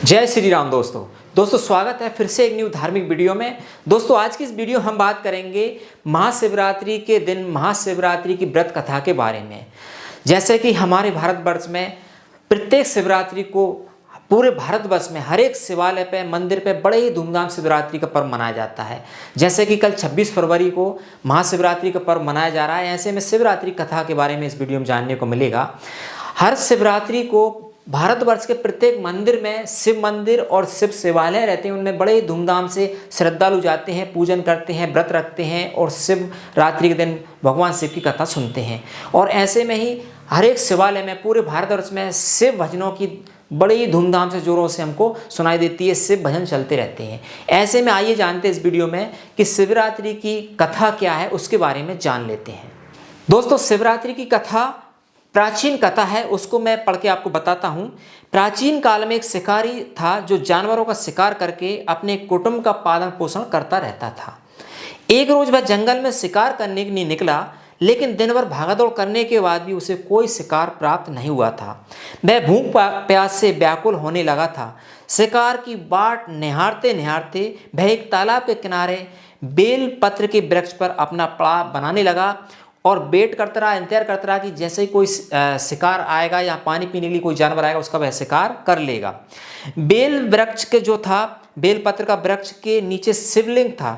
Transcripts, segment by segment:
जय श्री राम दोस्तों स्वागत है फिर से एक न्यू धार्मिक वीडियो में। दोस्तों आज की इस वीडियो हम बात करेंगे महाशिवरात्रि के दिन महाशिवरात्रि की व्रत कथा के बारे में। जैसे कि हमारे भारतवर्ष में प्रत्येक शिवरात्रि को पूरे भारतवर्ष में हर एक शिवालय पे मंदिर पे बड़े ही धूमधाम शिवरात्रि का पर्व मनाया जाता है। जैसे कि कल 26 फरवरी को महाशिवरात्रि का पर्व मनाया जा रहा है। ऐसे में शिवरात्रि कथा के बारे में इस वीडियो में जानने को मिलेगा। हर शिवरात्रि को भारतवर्ष के प्रत्येक मंदिर में शिव मंदिर और शिव शिवालय रहते हैं, उनमें बड़े धूमधाम से श्रद्धालु जाते हैं, पूजन करते हैं, व्रत रखते हैं और शिव रात्रि के दिन भगवान शिव की कथा सुनते हैं। और ऐसे में ही हर एक शिवालय में पूरे भारतवर्ष में शिव भजनों की बड़ी ही धूमधाम से जोरों से हमको सुनाई देती है, शिव भजन चलते रहते हैं। ऐसे में आइए जानते हैं इस वीडियो में कि शिवरात्रि की कथा क्या है, उसके बारे में जान लेते हैं। दोस्तों शिवरात्रि की कथा प्राचीन कथा है, उसको मैं पढ़ के आपको बताता हूँ। प्राचीन काल में एक शिकारी था जो जानवरों का शिकार करके अपने कुटुंब का पालन पोषण करता रहता था। एक रोज वह जंगल में शिकार करने के लिए निकला, लेकिन दिन भर भागदौड़ करने के बाद भी उसे कोई शिकार प्राप्त नहीं हुआ था। वह भूख प्यास से व्याकुल होने लगा था। शिकार की बाट निहारते निहारते वह एक तालाब के किनारे बेल पत्र के वृक्ष पर अपना पड़ा बनाने लगा और वेट करता रहा, इंतजार करता रहा कि जैसे ही कोई शिकार आएगा या पानी पीने के लिए कोई जानवर आएगा उसका वह शिकार कर लेगा। बेल वृक्ष के जो था, बेल पत्र का वृक्ष के नीचे शिवलिंग था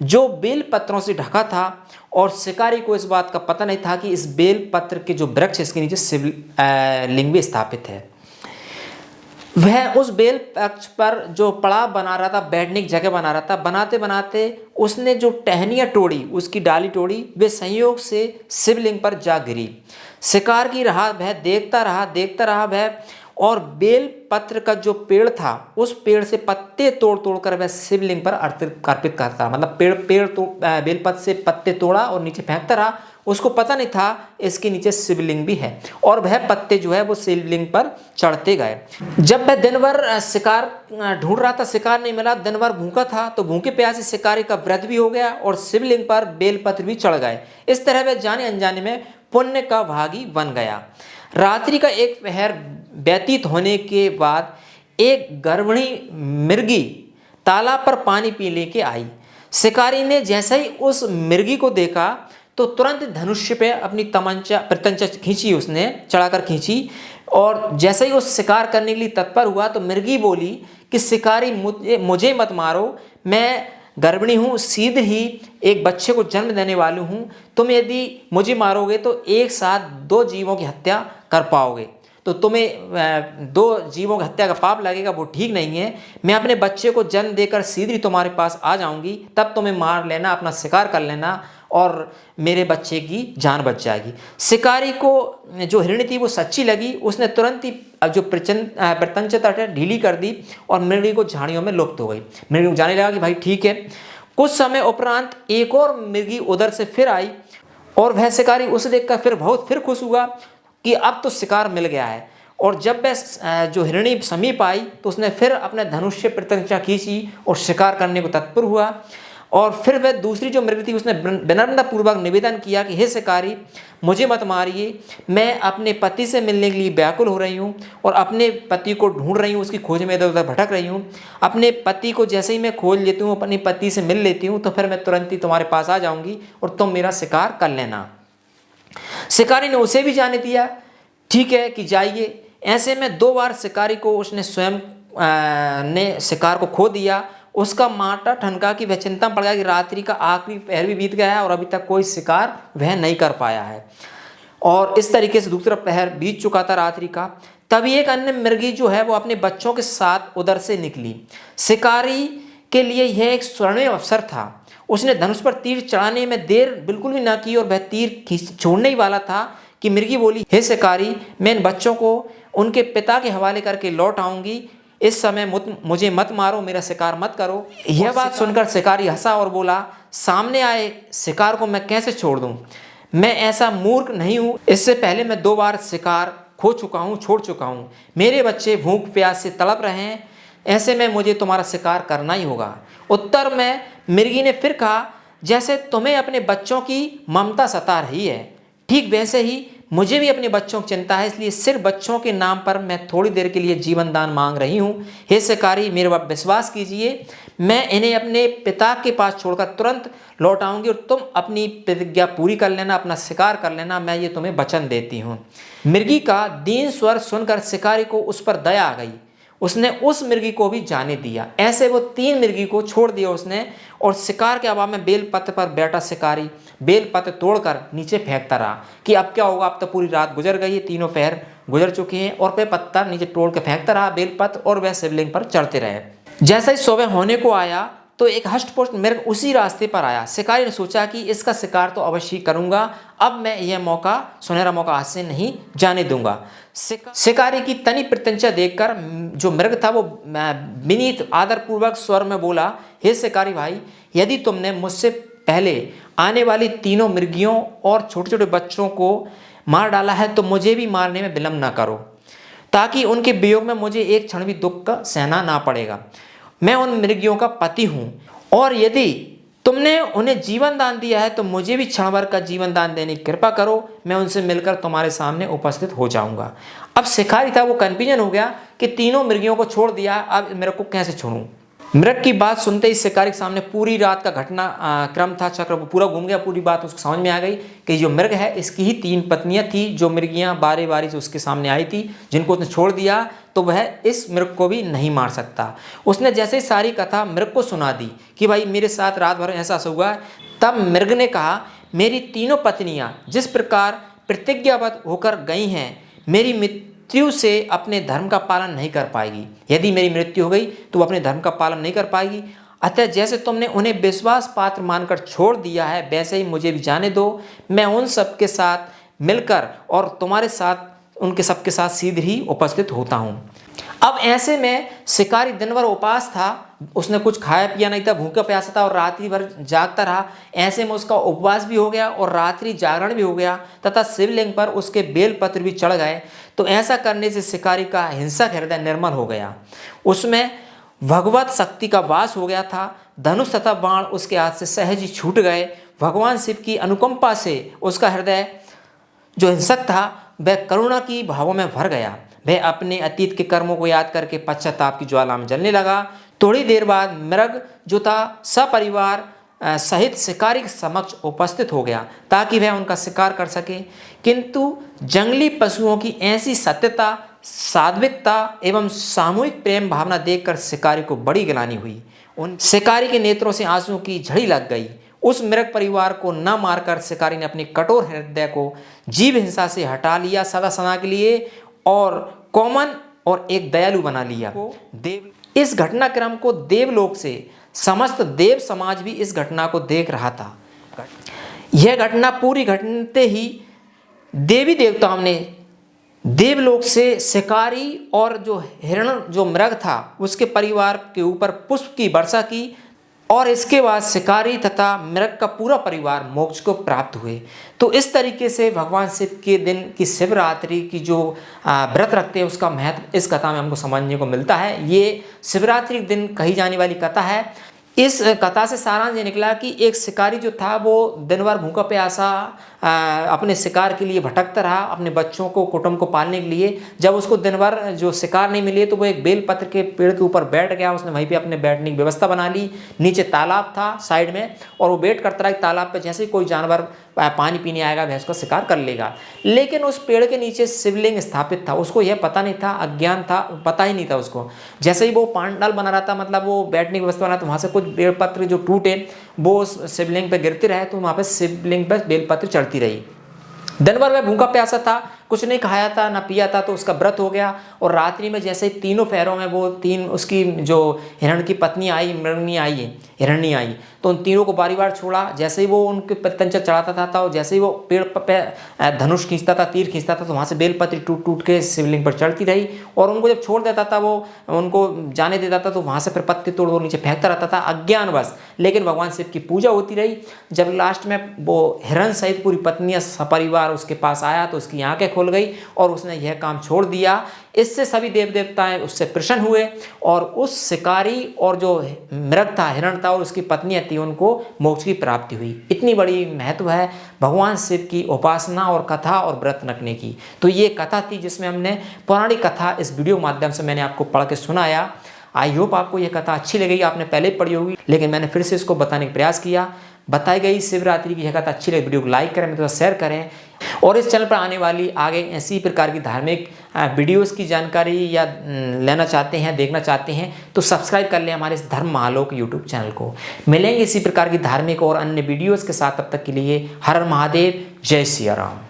जो बेल पत्रों से ढका था और शिकारी को इस बात का पता नहीं था कि इस बेल पत्र के जो वृक्ष इसके नीचे शिवलिंग भी स्थापित है। वह उस बेल वृक्ष पर जो पड़ाव बना रहा था, बैठने की जगह बना रहा था, बनाते बनाते उसने जो टहनियाँ तोड़ी, उसकी डाली तोड़ी, वे संयोग से शिवलिंग पर जा गिरी। शिकार की रहा वह देखता रहा वह, और बेल पत्र का जो पेड़ था उस पेड़ से पत्ते तोड़ तोड़ कर वह शिवलिंग पर अर्पित करता, मतलब पेड़ तो बेल पत्र से पत्ते तोड़ा और नीचे फेंकता रहा। उसको पता नहीं था इसके नीचे शिवलिंग भी है और वह पत्ते जो है वो शिवलिंग पर चढ़ते गए। जब वह दिन भर शिकार ढूंढ रहा था, शिकार नहीं मिला, दिन भर भूखा था, तो भूखे प्यासे शिकारी का व्रत भी हो गया और शिवलिंग पर बेलपत्र भी चढ़ गए। इस तरह वह जाने अनजाने में पुण्य का भागी बन गया। रात्रि का एक पहर व्यतीत होने के बाद एक गर्भिणी मिर्गी तालाब पर पानी पीने के आई। शिकारी ने जैसे ही उस मिर्गी को देखा तो तुरंत धनुष्य पे अपनी प्रत्यंचा खींची, उसने चढ़ाकर खींची और जैसे ही उस शिकार करने के लिए तत्पर हुआ तो मिर्गी बोली कि शिकारी मुझे मत मारो, मैं गर्भिणी हूँ, सीधे ही एक बच्चे को जन्म देने वाली हूँ। तुम यदि मुझे मारोगे तो एक साथ दो जीवों की हत्या कर पाओगे, तो तुम्हें दो जीवों की हत्या का पाप लगेगा, वो ठीक नहीं है। मैं अपने बच्चे को जन्म देकर सीधे तुम्हारे पास आ जाऊंगी, तब तुम्हें मार लेना, अपना शिकार कर लेना और मेरे बच्चे की जान बच जाएगी। शिकारी को जो हिरणी थी वो सच्ची लगी, उसने तुरंत ही जो प्रत्यंचा ढीली कर दी और मृगी को झाड़ियों में लुप्त हो गई। मृगी जाने लगा कि भाई ठीक है। कुछ समय उपरांत एक और मृगी उधर से फिर आई और वह शिकारी उसे देखकर फिर खुश हुआ कि अब तो शिकार मिल गया है। और जब वह जो हिरणी समीप आई तो उसने फिर अपने धनुष से प्रत्यंचा खींची और शिकार करने को तत्पर हुआ। और फिर वह दूसरी जो मृग थी उसने विनम्रता पूर्वक निवेदन किया कि हे शिकारी, मुझे मत मारिए, मैं अपने पति से मिलने के लिए व्याकुल हो रही हूँ और अपने पति को ढूंढ रही हूँ, उसकी खोज में इधर उधर भटक रही हूँ। अपने पति को जैसे ही मैं खोज लेती हूँ, अपने पति से मिल लेती हूँ, तो फिर मैं तुरंत ही तुम्हारे पास आ जाऊँगी और तुम मेरा शिकार कर लेना। शिकारी ने उसे भी जाने दिया, ठीक है कि जाइए। ऐसे में 2 बार शिकारी को उसने स्वयं ने शिकार को खो दिया। उसका माथा ठनका कि वह चिंता में पड़ गया कि रात्रि का आखिरी पहर भी बीत गया है और अभी तक कोई शिकार वह नहीं कर पाया है। और इस तरीके से दूसरा पहर बीत चुका था रात्रि का। तभी एक अन्य मृगी जो है वो अपने बच्चों के साथ उधर से निकली। शिकारी के लिए यह एक स्वर्णिम अवसर था। उसने धनुष पर तीर चढ़ाने में देर बिल्कुल भी ना की और वह तीर छोड़ने ही वाला था कि मृगी बोली, हे शिकारी, मैं इन बच्चों को उनके पिता के हवाले करके लौट आऊंगी, इस समय मुझे मत मारो, मेरा शिकार मत करो। यह बात सुनकर शिकारी हंसा और बोला, सामने आए शिकार को मैं कैसे छोड़ दूं? मैं ऐसा मूर्ख नहीं हूं, इससे पहले मैं 2 बार शिकार खो चुका हूं, छोड़ चुका हूं। मेरे बच्चे भूख प्यास से तड़प रहे हैं, ऐसे में मुझे तुम्हारा शिकार करना ही होगा। उत्तर में मृगी ने फिर कहा, जैसे तुम्हें अपने बच्चों की ममता सता रही है, ठीक वैसे ही मुझे भी अपने बच्चों की चिंता है, इसलिए सिर्फ बच्चों के नाम पर मैं थोड़ी देर के लिए जीवन दान मांग रही हूँ। हे शिकारी, मेरे पर विश्वास कीजिए, मैं इन्हें अपने पिता के पास छोड़कर तुरंत लौट आऊँगी और तुम अपनी प्रतिज्ञा पूरी कर लेना, अपना शिकार कर लेना, मैं ये तुम्हें वचन देती हूँ। मृगी का दीन स्वर सुनकर शिकारी को उस पर दया आ गई। उसने उस मृगी को भी जाने दिया। ऐसे वो 3 मृगी को छोड़ दिया उसने, और शिकार के अभाव में बेलपत्र पर बैठा शिकारी बेलपत्र तोड़कर नीचे फेंकता रहा कि अब क्या होगा, अब तो पूरी रात गुजर गई है, तीनों पहर गुजर चुके हैं, और वह पत्थर नीचे तोड़ के फेंकता रहा बेलपत्र, और वह शिवलिंग पर चढ़ते रहे। जैसा ही सुबह होने को आया तो एक हष्टपुष्ट मृग उसी रास्ते पर आया। शिकारी ने सोचा कि इसका शिकार तो अवश्य करूंगा, अब मैं यह मौका, सुनहरा मौका हाथ से नहीं जाने दूंगा। शिकारी की तनी प्रत्यंचा देखकर जो मृग था वो विनीत आदरपूर्वक स्वर में बोला, हे शिकारी भाई, यदि तुमने मुझसे पहले आने वाली तीनों मृगियों और छोटे छोटे बच्चों को मार डाला है तो मुझे भी मारने में विलंब न करो, ताकि उनके वियोग में मुझे एक क्षण भी दुख का सहना ना पड़ेगा। मैं उन मृगियों का पति हूँ, और यदि तुमने उन्हें जीवन दान दिया है तो मुझे भी क्षण भर का जीवन दान देने की कृपा करो, मैं उनसे मिलकर तुम्हारे सामने उपस्थित हो जाऊंगा। अब शिकारी था वो कन्फ्यूजन हो गया कि तीनों मृगियों को छोड़ दिया, अब मेरे को कैसे छोड़ूं। मृग की बात सुनते ही शिकारी के सामने पूरी रात का घटना क्रम था, चक्र वो पूरा घूम गया। पूरी बात उसको समझ में आ गई कि जो मृग है इसकी ही 3 पत्नियां थी, जो मृगियां बारी बारी से उसके सामने आई थी, जिनको उसने छोड़ दिया, तो वह इस मृग को भी नहीं मार सकता। उसने जैसे ही सारी कथा मृग को सुना दी कि भाई मेरे साथ रात भर ऐसा हुआ, तब मृग ने कहा, मेरी तीनों पत्नियां जिस प्रकार प्रतिज्ञाबद्ध होकर गई हैं, मेरी मृत्यु से अपने धर्म का पालन नहीं कर पाएगी। यदि मेरी मृत्यु हो गई तो वो अपने धर्म का पालन नहीं कर पाएगी। अतः जैसे तुमने उन्हें विश्वास पात्र मानकर छोड़ दिया है, वैसे ही मुझे भी जाने दो। मैं उन सबके साथ मिलकर और तुम्हारे साथ उनके सबके साथ सीधे ही उपस्थित होता हूँ। अब ऐसे में शिकारी दिन भर उपास था, उसने कुछ खाया पिया नहीं था, भूखा प्यासा था और रात्रि भर जागता रहा। ऐसे में उसका उपवास भी हो गया और रात्रि जागरण भी हो गया तथा शिवलिंग पर उसके बेलपत्र भी चढ़ गए। तो ऐसा करने से शिकारी का हिंसक हृदय निर्मल हो गया, उसमें भगवत शक्ति का वास हो गया था। धनुष तथा बाण उसके हाथ से सहज ही छूट गए। भगवान शिव की अनुकंपा से उसका हृदय जो हिंसक था वह करुणा की भावों में भर गया। वह अपने अतीत के कर्मों को याद करके पश्चाताप की ज्वाला में जलने लगा। थोड़ी देर बाद मृग जो था सपरिवार सहित शिकारी के समक्ष उपस्थित हो गया ताकि वह उनका शिकार कर सके, किंतु जंगली पशुओं की ऐसी सत्यता, सात्विकता एवं सामूहिक प्रेम भावना देखकर शिकारी को बड़ी गिलानी हुई। उन शिकारी के नेत्रों से आंसुओं की झड़ी लग गई। उस मृग परिवार को न मारकर शिकारी ने अपने कठोर हृदय को जीव हिंसा से हटा लिया सदा सदा के लिए, और कॉमन और एक दयालु बना लिया। इस घटनाक्रम को देवलोक से समस्त देव समाज भी इस घटना को देख रहा था। यह घटना पूरी घटते ही देवी देवताओं ने देवलोक से शिकारी और जो हिरण जो मृग था उसके परिवार के ऊपर पुष्प की वर्षा की, और इसके बाद शिकारी तथा मृग का पूरा परिवार मोक्ष को प्राप्त हुए। तो इस तरीके से भगवान शिव के दिन की शिवरात्रि की जो व्रत रखते हैं उसका महत्व इस कथा में हमको समझने को मिलता है। ये शिवरात्रि के दिन कही जाने वाली कथा है। इस कथा से सारांश ये निकला कि एक शिकारी जो था वो दिन भर भूखा प्यासा अपने शिकार के लिए भटकता रहा, अपने बच्चों को कुटुंब को पालने के लिए। जब उसको दिन भर जो शिकार नहीं मिले तो वो एक बेलपत्र के पेड़ के ऊपर बैठ गया। उसने वहीं पे अपने बैठने की व्यवस्था बना ली। नीचे तालाब था साइड में, और वो वेट करता रहा कि तालाब पे जैसे ही कोई जानवर पानी पीने आएगा वह उसका शिकार कर लेगा। लेकिन उस पेड़ के नीचे शिवलिंग स्थापित था, उसको यह पता नहीं था, अज्ञान था, पता ही नहीं था उसको। जैसे ही वो पांडाल बना रहा था, मतलब वो बैठने की व्यवस्था बना, तो वहाँ से कुछ बेलपत्र जो टूटे वो शिवलिंग पे गिरते रहे, तो वहाँ पे शिवलिंग पे बेलपत्र चढ़ती रही। दिन भर वह भूखा प्यासा था, कुछ नहीं खाया था ना पिया था, तो उसका व्रत हो गया। और रात्रि में जैसे तीनों पैरों में वो तीन उसकी जो हिरण की पत्नी आई, मृगनी आई, हिरणी आई, तो उन तीनों को बारी बार छोड़ा। जैसे ही वो उनके प्रत्यंचा चढ़ाता था तो जैसे ही वो पेड़ पे धनुष खींचता था, तीर खींचता था, तो वहाँ से बेलपत्री टूट टूट के शिवलिंग पर चढ़ती रही। और उनको जब छोड़ देता था, वो उनको जाने देता था, तो वहाँ से फिर पत्ते तोड़ वो नीचे फेंकता रहता था अज्ञानवश। लेकिन भगवान शिव की पूजा होती रही। जब लास्ट में वो हिरण सहित पूरी पत्नियां सपरिवार उसके पास आया तो उसकी आंखें खुल गई और उसने यह काम छोड़ दिया। इससे सभी देव देवताएं उससे प्रसन्न हुए और उस शिकारी और जो मृग था, हिरण था, और उसकी पत्नी थी, उनको मोक्ष की प्राप्ति हुई। इतनी बड़ी महत्व है भगवान शिव की उपासना और कथा और व्रत रखने की। तो ये कथा थी जिसमें हमने पौराणिक कथा इस वीडियो के माध्यम से मैंने आपको पढ़ के सुनाया। आई होप आपको यह कथा अच्छी लगेगी। आपने पहले पढ़ी होगी लेकिन मैंने फिर से इसको बताने का प्रयास किया। बताई गई शिवरात्रि की यह कथा अच्छी लगी, वीडियो को लाइक करें, मेरे साथ शेयर करें और इस चैनल पर आने वाली आगे ऐसी प्रकार की धार्मिक वीडियोस की जानकारी या लेना चाहते हैं, देखना चाहते हैं तो सब्सक्राइब कर लें हमारे इस धर्म महालोक यूट्यूब चैनल को। मिलेंगे इसी प्रकार की धार्मिक और अन्य वीडियोस के साथ, तब तक के लिए हर हर महादेव, जय सिया राम।